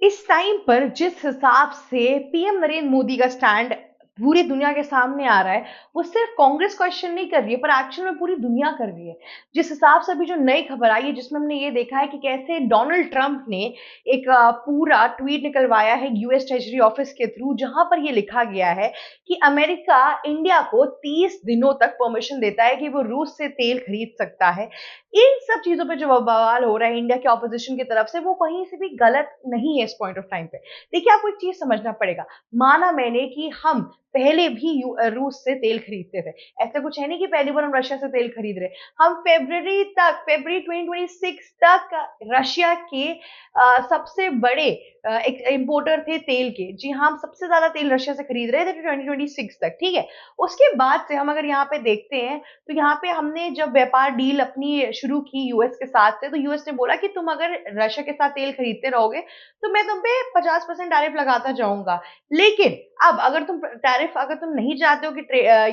इस टाइम पर जिस हिसाब से पीएम नरेंद्र मोदी का स्टैंड पूरी दुनिया के सामने आ रहा है, वो सिर्फ कांग्रेस क्वेश्चन नहीं कर रही है, पर एक्चुअल में पूरी दुनिया कर रही है। जिस हिसाब से अभी जो नई खबर आई है, जिसमें हमने ये देखा है कि कैसे डोनाल्ड ट्रंप ने एक पूरा ट्वीट निकलवाया है यूएस ट्रेजरी ऑफिस के थ्रू, जहां पर ये लिखा गया है कि अमेरिका इंडिया को 30 दिनों तक परमिशन देता है कि वो रूस से तेल खरीद सकता है। इन सब चीजों पे जो बवाल हो रहा है इंडिया के ऑपोजिशन की तरफ से, वो कहीं से भी गलत नहीं है इस पॉइंट ऑफ टाइम पे। देखिए, आपको एक चीज समझना पड़ेगा। माना मैंने कि हम पहले भी रूस से तेल खरीदते थे। ऐसा कुछ है नहीं कि पहली बार हम रशिया से तेल खरीद रहे। हम फरवरी 2026 तक रशिया के सबसे बड़े इंपोर्टर थे तेल के। जी हाँ, हम सबसे ज्यादा तेल रशिया से खरीद रहे थे 2026 तक। ठीक है। उसके बाद से हम अगर यहाँ पे देखते हैं, तो यहाँ पे हमने जब व्यापार डील अपनी शुरू की यूएस के साथ से, तो यूएस ने बोला कि तुम अगर रशिया के साथ तेल खरीदते रहोगे तो मैं तुम पे 50% टैरिफ लगाता जाऊंगा। लेकिन अब अगर तुम टैरिफ, अगर तुम नहीं चाहते हो कि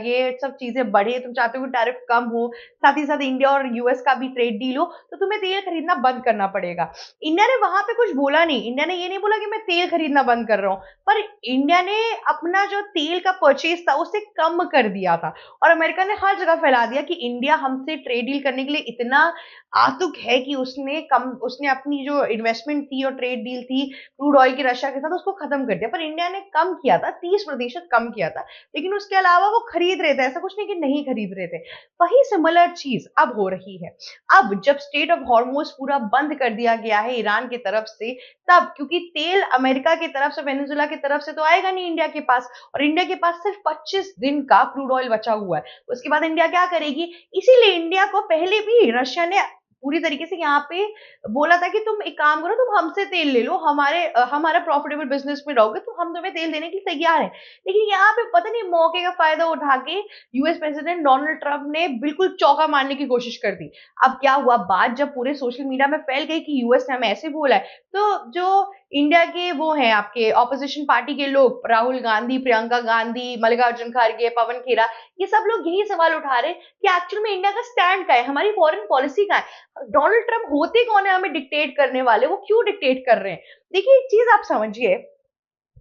ये सब चीजें बढ़े, तुम चाहते हो कि टैरिफ कम हो, साथ ही साथ इंडिया और यूएस का भी ट्रेड डील हो, तो तुम्हें तेल खरीदना बंद करना पड़ेगा। इंडिया ने वहां पे कुछ बोला नहीं। इंडिया ने ये नहीं बोला कि मैं तेल खरीदना बंद कर रहा हूं, पर इंडिया ने अपना जो तेल का परचेज था उसे कम कर दिया था। और अमेरिका ने हर जगह फैला दिया कि इंडिया हमसे ट्रेड डील करने के लिए इतना आतुक है कि उसने अपनी जो इन्वेस्टमेंट थी और ट्रेड डील थी क्रूड ऑयल की रशिया के साथ, उसको खत्म कर दिया। पर इंडिया ने कम किया था, 30% कम किया था। लेकिन उसके अलावा वो खरीद रहे थे, ऐसा कुछ नहीं कि नहीं खरीद रहे थे। वही सिमिलर चीज अब हो रही है। अब जब स्टेट ऑफ हॉर्मोज पूरा बंद कर दिया गया है ईरान की तरफ से, तब क्योंकि तेल अमेरिका की तरफ से, वेनेजुला की तरफ से तो आएगा नहीं इंडिया के पास, और इंडिया के पास सिर्फ 25 दिन का क्रूड ऑयल बचा हुआ है। उसके बाद इंडिया क्या करेगी? इसीलिए इंडिया को पहले भी रशिया ने पूरी तरीके से यहाँ पे बोला था कि तुम एक काम करो, तुम हमसे तेल ले लो, हमारा प्रॉफिटेबल बिजनेस में रहोगे तो हम तुम्हें तेल देने के लिए तैयार है। लेकिन यहाँ पे पता नहीं मौके का फायदा उठा के यूएस प्रेसिडेंट डोनाल्ड ट्रंप ने बिल्कुल चौका मारने की कोशिश कर दी। अब क्या हुआ, बात जब पूरे सोशल मीडिया में फैल गई कि यूएस ने हमें ऐसे बोला है, तो जो इंडिया के वो हैं आपके ऑपोजिशन पार्टी के लोग, राहुल गांधी, प्रियंका गांधी, मल्लिकार्जुन खड़गे, पवन खेरा, ये सब लोग यही सवाल उठा रहे हैं कि एक्चुअल में इंडिया का स्टैंड क्या है, हमारी फॉरेन पॉलिसी क्या है। डोनाल्ड ट्रंप होते कौन है हमें डिक्टेट करने वाले? वो क्यों डिक्टेट कर रहे हैं? देखिए, एक चीज आप समझिए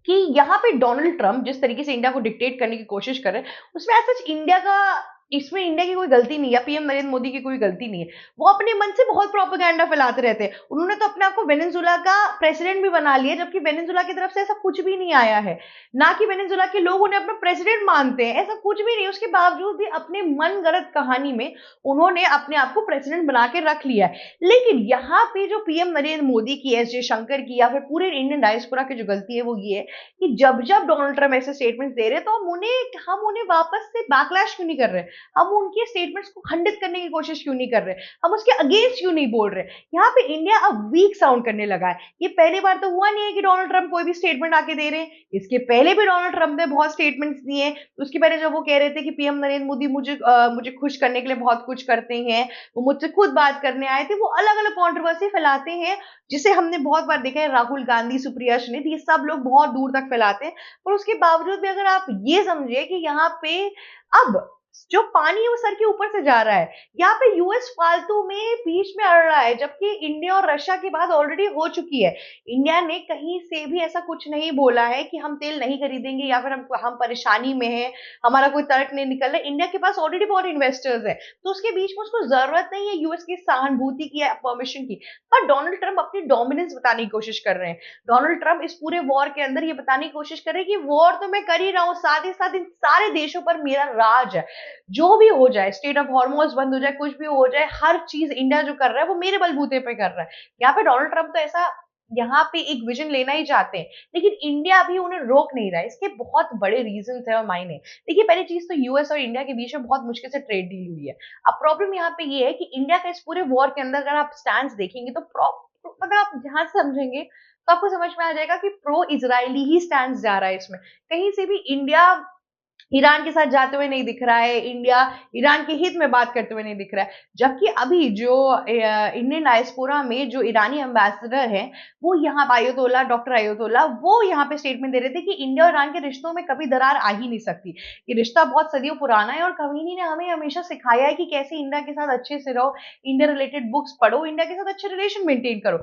कि यहाँ पे डोनाल्ड ट्रंप जिस तरीके से इंडिया को डिक्टेट करने की कोशिश कर रहे हैं, उसमें ऐसा इसमें इंडिया की कोई गलती नहीं है, पीएम नरेंद्र मोदी की कोई गलती नहीं है। वो अपने मन से बहुत प्रोपेगेंडा फैलाते रहते हैं। उन्होंने तो अपने आप को वेनेजुला का प्रेसिडेंट भी बना लिया, जबकि वेनेजुला की तरफ से ऐसा कुछ भी नहीं आया है। ना कि वेनेजुला के लोग उन्हें अपना प्रेसिडेंट मानते हैं, ऐसा कुछ भी नहीं। उसके बावजूद भी अपने मन गढ़ंत कहानी में उन्होंने अपने आप को प्रेसिडेंट बना के रख लिया है। लेकिन यहाँ पे जो पीएम नरेंद्र मोदी की, एस जयशंकर की, या फिर पूरे इंडियन डायस्पोरा की जो गलती है, वो ये है कि जब जब डोनाल्ड ट्रंप ऐसे स्टेटमेंट्स दे रहे हैं, तो हम उन्हें वापस से बैकलैश क्यों नहीं कर रहे? हम उनके स्टेटमेंट्स को खंडित करने की कोशिश क्यों नहीं कर रहे? हम उसके अगेंस्ट क्यों नहीं बोल रहे? यहाँ पे इंडिया अब वीक साउंड करने लगा है। ये पहली बार तो हुआ नहीं है कि डोनाल्ड ट्रंप कोई भी स्टेटमेंट आके दे रहे हैं। इसके पहले भी डोनाल्ड ट्रंप ने बहुत स्टेटमेंट्स दिए हैं। उसके पहले जब वो कह रहे थे कि पीएम नरेंद्र मोदी मुझे खुश करने के लिए बहुत कुछ करते हैं, वो मुझसे खुद बात करने आए थे, वो अलग अलग कॉन्ट्रोवर्सी फैलाते हैं, जिसे हमने बहुत बार देखा है। राहुल गांधी, सुप्रिया सुनीत, ये सब लोग बहुत दूर तक फैलाते हैं। और उसके बावजूद भी अगर आप ये समझिए कि यहाँ पे अब जो पानी है वो सर के ऊपर से जा रहा है। यहाँ पे यूएस फालतू में बीच में अड़ रहा है, जबकि इंडिया और रशिया की बात ऑलरेडी हो चुकी है। इंडिया ने कहीं से भी ऐसा कुछ नहीं बोला है कि हम तेल नहीं खरीदेंगे या फिर हम परेशानी में हैं, हमारा कोई तर्क नहीं निकल रहा है। इंडिया के पास ऑलरेडी बहुत इन्वेस्टर्स है, तो उसके बीच में उसको जरूरत नहीं है यूएस की सहानुभूति की या परमिशन की। पर डोनाल्ड ट्रंप अपनी डोमिनेंस बताने की कोशिश कर रहे हैं। डोनाल्ड ट्रंप इस पूरे वॉर के अंदर ये बताने की कोशिश कर रहे हैं कि वॉर तो मैं कर ही रहा हूँ, साथ ही साथ इन सारे देशों पर मेरा राज है। जो भी हो जाए, स्टेट ऑफ हॉर्मोन्स बंद हो जाए, कुछ भी हो जाए, हर चीज इंडिया जो कर रहा है वो मेरे बलबूते पे कर रहा है। यहाँ पे डोनाल्ड ट्रंप तो ऐसा यहाँ पे एक विजन लेना ही चाहते हैं, लेकिन इंडिया भी उन्हें रोक नहीं रहा है। इसके बहुत बड़े रीजन है और मायने। देखिए, पहली चीज तो यूएस और इंडिया के बीच में बहुत मुश्किल से ट्रेड डील हुई है। अब प्रॉब्लम यहाँ पे ये है कि इंडिया का इस पूरे वॉर के अंदर अगर आप स्टैंड देखेंगे, तो अगर आप ध्यान से समझेंगे तो आपको समझ में आ जाएगा कि प्रो इजरायली ही स्टैंड जा रहा है इसमें। कहीं से भी इंडिया ईरान के साथ जाते हुए नहीं दिख रहा है, इंडिया ईरान के हित में बात करते हुए नहीं दिख रहा है। जबकि अभी जो इंडियन डायस्पोरा में जो ईरानी एम्बेसडर हैं, वो यहाँ आयतुल्लाह डॉक्टर आयतुल्लाह वो यहाँ पे स्टेटमेंट दे रहे थे कि इंडिया और ईरान के रिश्तों में कभी दरार आ ही नहीं सकती। ये रिश्ता बहुत सदियों पुराना है और खमीनी ने हमें हमेशा सिखाया है कि कैसे इंडिया के साथ अच्छे से रहो, इंडिया रिलेटेड बुक्स पढ़ो, इंडिया के साथ अच्छे रिलेशन मेंटेन करो।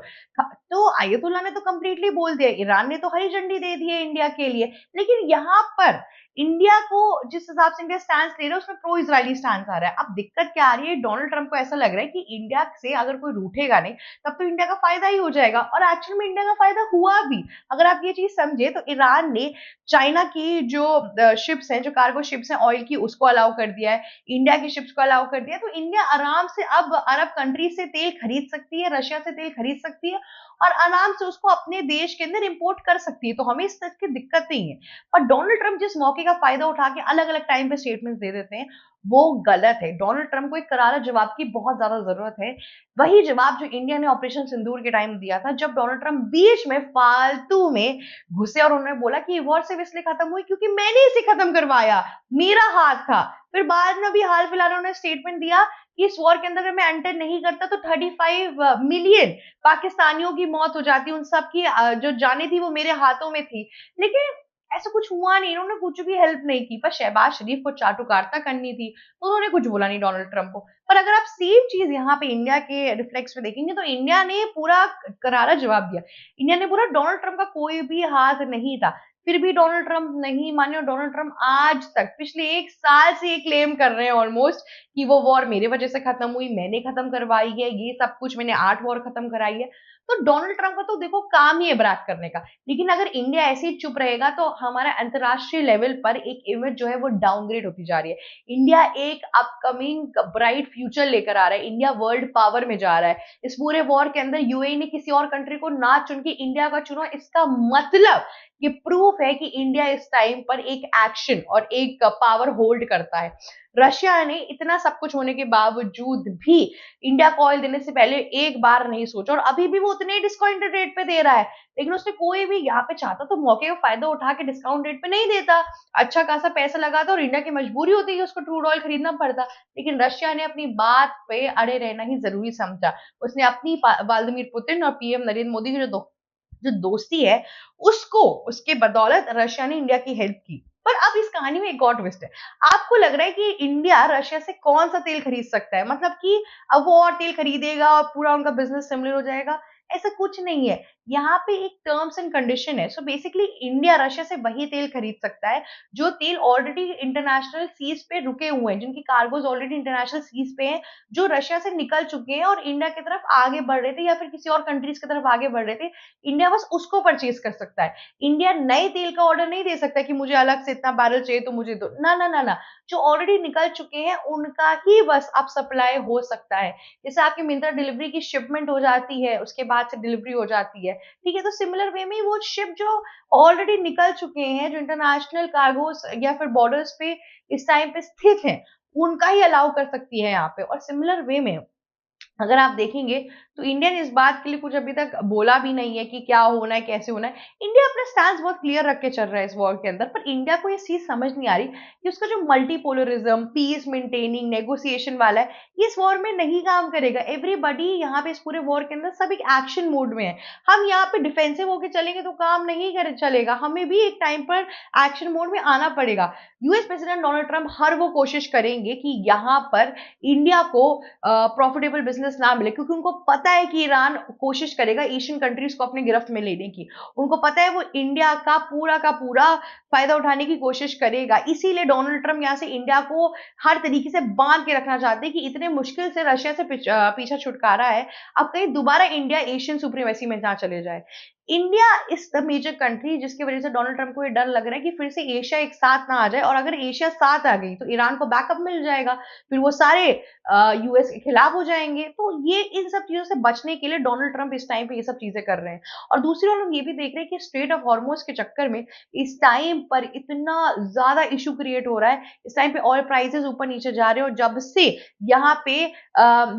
तो आयतुल्लाह ने तो कंप्लीटली बोल दिया, ईरान ने तो हरी झंडी दे दी है इंडिया के लिए। लेकिन यहाँ पर इंडिया को जिस हिसाब से इंडिया स्टैंड ले रहा है उसमें प्रो इजरायली स्टैंड आ रहा है। अब दिक्कत क्या आ रही है, डोनाल्ड ट्रंप को ऐसा लग रहा है कि इंडिया से अगर कोई रूठेगा नहीं तब तो इंडिया का फायदा ही हो जाएगा, और एक्चुअल में इंडिया का फायदा हुआ भी। अगर आप ये चीज समझे तो ईरान ने चाइना की जो शिप्स हैं, जो कार्गो शिप्स हैं ऑयल की, उसको अलाउ कर दिया है, इंडिया की शिप्स को अलाउ कर दिया है। तो इंडिया आराम से अब अरब कंट्री से तेल खरीद सकती है, रशिया से तेल खरीद सकती है और आराम से उसको अपने देश के अंदर इंपोर्ट कर सकती है। तो हमें इस तरह की दिक्कत नहीं है। पर डोनाल्ड ट्रंप जिस मौके का फायदा उठा के अलग अलग टाइम पे स्टेटमेंट्स दे देते हैं, वो गलत है। डोनाल्ड ट्रंप को एक करारा जवाब की बहुत ज्यादा जरूरत है। वही जवाब जो इंडिया ने ऑपरेशन सिंदूर के टाइम दिया था, जब डोनाल्ड ट्रंप बीच में फालतू में घुसे और उन्होंने बोला कि वॉर सिर्फ इसलिए खत्म हुई क्योंकि मैंने इसे खत्म करवाया, मेरा हाथ था। फिर बाद में भी हाल फिलहाल उन्होंने स्टेटमेंट दिया कि इस वॉर के अंदर अगर मैं एंटर नहीं करता तो 35 मिलियन पाकिस्तानियों की मौत हो जाती, उन सब की जो जाने थी वो मेरे हाथों में थी। लेकिन ऐसा कुछ हुआ नहीं, इन्होंने कुछ भी हेल्प नहीं की। पर शहबाज शरीफ को चाटुकारिता करनी थी तो उन्होंने कुछ बोला नहीं डोनाल्ड ट्रंप को। पर अगर आप सेम चीज यहाँ पे इंडिया के रिफ्लेक्स में देखेंगे तो इंडिया ने पूरा करारा जवाब दिया। इंडिया ने पूरा, डोनाल्ड ट्रंप का कोई भी हाथ नहीं था। फिर भी डोनाल्ड ट्रंप नहीं माने और डोनाल्ड ट्रंप आज तक पिछले 1 साल से ये क्लेम कर रहे हैं ऑलमोस्ट कि वो वॉर मेरे वजह से खत्म हुई, मैंने खत्म करवाई है, ये सब कुछ मैंने 8 वॉर खत्म कराई है। तो डोनाल्ड ट्रंप का तो देखो काम ही है ब्रैग करने का। लेकिन अगर इंडिया ऐसे ही चुप रहेगा तो हमारा अंतरराष्ट्रीय लेवल पर एक इमेज जो है वो डाउनग्रेड होती जा रही है। इंडिया एक अपकमिंग ब्राइट फ्यूचर लेकर आ रहा है, इंडिया वर्ल्ड पावर में जा रहा है। इस पूरे वॉर के अंदर यूएई ने किसी और कंट्री को ना चुन के इंडिया का चुना, इसका मतलब ये प्रूफ है कि इंडिया इस टाइम पर एक एक्शन और एक पावर होल्ड करता है। रशिया ने इतना सब कुछ होने के बावजूद भी इंडिया को ऑयल देने से पहले एक बार नहीं सोचा, और अभी भी वो उतने ही डिस्काउंटेड रेट पे दे रहा है। लेकिन उसने कोई भी यहाँ पे चाहता तो मौके का फायदा उठा के डिस्काउंट रेट पे नहीं देता, अच्छा खासा पैसा लगाता और इंडिया की मजबूरी होती है उसको क्रूड ऑयल खरीदना पड़ता। लेकिन रशिया ने अपनी बात पे अड़े रहना ही जरूरी समझा। उसने अपनी व्लादिमीर पुतिन और पीएम नरेंद्र मोदी की जो दोस्ती है, उसको, उसके बदौलत रशिया ने इंडिया की हेल्प की। पर अब इस कहानी में एक और ट्विस्ट है। आपको लग रहा है कि इंडिया रशिया से कौन सा तेल खरीद सकता है, मतलब कि अब वो और तेल खरीदेगा और पूरा उनका बिजनेस सिमिलर हो जाएगा? ऐसा कुछ नहीं है। यहाँ पे एक टर्म्स एंड कंडीशन है। सो बेसिकली इंडिया रशिया से वही तेल खरीद सकता है जो तेल ऑलरेडी इंटरनेशनल सीज पे रुके हुए हैं, जिनकी कार्गोज ऑलरेडी इंटरनेशनल सीज पे हैं, जो रशिया से निकल चुके हैं और इंडिया की तरफ आगे बढ़ रहे थे या फिर किसी और कंट्रीज की तरफ आगे बढ़ रहे थे। इंडिया बस उसको परचेज कर सकता है। इंडिया नए तेल का ऑर्डर नहीं दे सकता कि मुझे अलग से इतना बैरल चाहिए तो मुझे दो, ना ना ना ना। जो ऑलरेडी निकल चुके हैं उनका ही बस अब सप्लाई हो सकता है। जैसे आपकी मिंत्रा डिलीवरी की शिपमेंट हो जाती है, उसके बाद से डिलीवरी हो जाती है, ठीक है। तो सिमिलर वे में वो शिप जो ऑलरेडी निकल चुके हैं, जो इंटरनेशनल कार्गोस या फिर बॉर्डर्स पे इस टाइम पे स्थित हैं, उनका ही अलाउ कर सकती है यहाँ पे। और सिमिलर वे में अगर आप देखेंगे तो इंडिया ने इस बात के लिए कुछ अभी तक बोला भी नहीं है कि क्या होना है, कैसे होना है। इंडिया अपना स्टैंड बहुत क्लियर रख के चल रहा है इस वॉर के अंदर। पर इंडिया को ये चीज समझ नहीं आ रही कि उसका जो मल्टीपोलरिज्म, पीस मेंटेनिंग, नेगोशिएशन वाला है, ये इस वॉर में नहीं काम करेगा। एवरीबडी यहाँ पे इस पूरे वॉर के अंदर सब एक एक्शन मोड में है। हम यहाँ पे डिफेंसिव होके चलेंगे तो काम नहीं चलेगा, हमें भी एक टाइम पर एक्शन मोड में आना पड़ेगा। यूएस प्रेसिडेंट डोनाल्ड ट्रंप हर वो कोशिश करेंगे कि यहाँ पर इंडिया को प्रॉफिटेबल बिजनेस ना मिले, क्योंकि उनको पता है कि ईरान कोशिश करेगा एशियन कंट्रीज को अपने गिरफ्त में लेने की। उनको पता है वो इंडिया का पूरा फायदा उठाने की कोशिश करेगा। इसीलिए डोनाल्ड ट्रंप यहाँ से इंडिया को हर तरीके से बांध के रखना चाहते हैं कि इतने मुश्किल से रशिया से पीछा छुटकारा है, अब कहीं दोबारा इंडिया एशियन सुप्रीमेसी में ना चले जाए। India is the major country जिसकी वजह से डोनाल्ड ट्रंप को ये डर लग रहा है कि फिर से एशिया एक साथ ना आ जाए, और अगर एशिया साथ आ गई तो ईरान को बैकअप मिल जाएगा, फिर वो सारे यूएस के खिलाफ हो जाएंगे। तो ये इन सब चीजों से बचने के लिए डोनाल्ड ट्रंप इस टाइम पे ये सब चीजें कर रहे हैं। और दूसरी ओर हम ये भी देख रहे हैं कि स्ट्रेट ऑफ हॉर्मोज के चक्कर में इस टाइम पर इतना ज्यादा इशू क्रिएट हो रहा है। इस टाइम पे ऑयल प्राइसेस ऊपर नीचे जा रहे हैं, और जब से यहाँ पे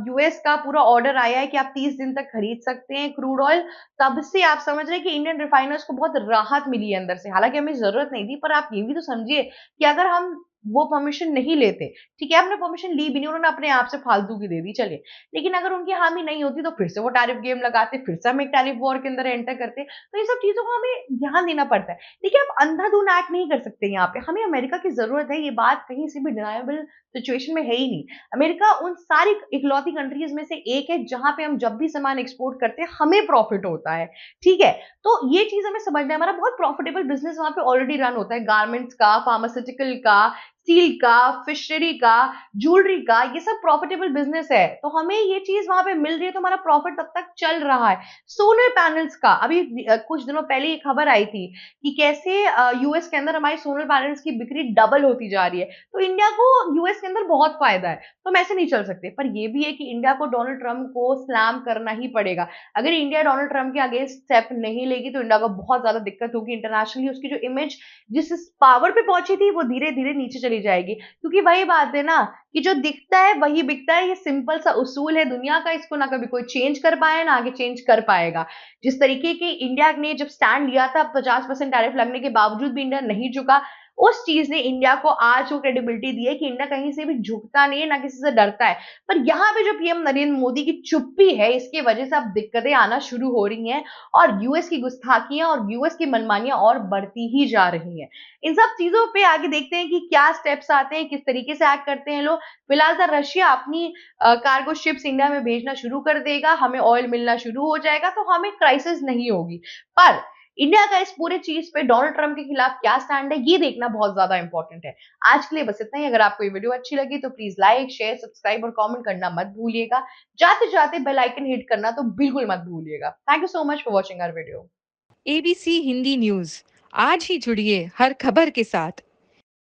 यूएस का पूरा ऑर्डर आया है कि आप 30 दिन तक खरीद सकते हैं क्रूड ऑयल, तब से आप समझ रहे हैं कि इंडियन रिफाइनर्स को बहुत राहत मिली है अंदर से। हालाँकि हमें ज़रूरत नहीं थी, पर आप ये भी तो समझिए कि अगर हम वो परमिशन नहीं लेते, ठीक है, आपने परमिशन ली भी नहीं, उन्होंने अपने आप से फालतू की दे दी, चलिए। लेकिन अगर उनकी हामी नहीं होती तो फिर से वो टैरिफ गेम लगाते, फिर से हम एक टैरिफ वॉर के अंदर एंटर करते। तो इन सब चीज़ों को हमें ध्यान देना पड़ता है। देखिए, आप अंधाधुंध एक्ट नहीं कर सकते यहाँ पे। हमें अमेरिका की ज़रूरत है, ये बात कहीं से भी डिनायबल सिचुएशन में है ही नहीं। अमेरिका उन सारी इकलौती कंट्रीज़ में से एक है जहाँ पे हम जब भी सामान एक्सपोर्ट करते हैं, हमें प्रॉफिट होता है, ठीक है? तो ये चीज़ हमें समझना है, हमारा बहुत प्रॉफिटेबल बिज़नेस वहाँ पे ऑलरेडी रन होता है, गारमेंट्स का, फार्मास्यूटिकल का, स्टील का, फिशरी का, ज्वेलरी का, ये सब प्रॉफिटेबल बिज़नेस है। तो हमें ये चीज़ वहाँ पे मिल रही है, तो हमारा प्रॉफिट तब तक चल रहा है। सोलर पैनल्स का अभी कुछ दिनों पहले ये खबर आई थी कि कैसे यूएस के अंदर हमारी सोलर पैनल्स की बिक्री डबल होती जा रही है। तो इंडिया को यूएस के अंदर बहुत फायदा है। तो हम ऐसे नहीं चल सकते। पर ये भी है कि इंडिया को डोनाल्ड ट्रम्प को स्लैम करना ही पड़ेगा। अगर इंडिया डोनाल्ड ट्रम्प के अगेंस्ट स्टेप नहीं लेगी तो इंडिया को बहुत ज़्यादा दिक्कत होगी। इंटरनेशनली उसकी जो इमेज जिस पावर पे पहुंची थी वो धीरे-धीरे नीचे चली जाएगी। क्योंकि वही बात है ना कि जो दिखता है वही बिकता है। ये सिंपल सा उसूल है दुनिया का, इसको ना कभी कोई चेंज कर पाया ना आगे चेंज कर पाएगा। जिस तरीके की इंडिया ने जब स्टैंड लिया था 50% टैरिफ लगने के बावजूद भी इंडिया नहीं झुका, उस चीज ने इंडिया को आज वो क्रेडिबिलिटी दी है कि इंडिया कहीं से भी झुकता नहीं है, ना किसी से डरता है। पर यहाँ पे जो पीएम नरेंद्र मोदी की चुप्पी है, इसकी वजह से अब दिक्कतें आना शुरू हो रही हैं और यूएस की गुस्ताखियां और यूएस की मनमानियां और बढ़ती ही जा रही हैं। इन सब चीजों पे आगे देखते हैं कि क्या स्टेप्स आते हैं, किस तरीके से एक्ट करते हैं लोग। फिलहाल तो रशिया अपनी कार्गो शिप्स इंडिया में भेजना शुरू कर देगा, हमें ऑयल मिलना शुरू हो जाएगा, तो हमें क्राइसिस नहीं होगी। पर इंडिया का इस पूरे चीज पे डोनाल्ड ट्रम्प के खिलाफ क्या स्टैंड है, ये देखना बहुत ज्यादा इंपॉर्टेंट है। आज के लिए बस इतना ही। अगर आपको ये वीडियो अच्छी लगी तो प्लीज लाइक, शेयर, सब्सक्राइब और कमेंट करना मत भूलिएगा। जाते जाते बेल आइकन हिट करना तो बिल्कुल मत भूलिएगा। Thank you so much for watching our video. ABC Hindi news आज ही जुड़िए हर खबर के साथ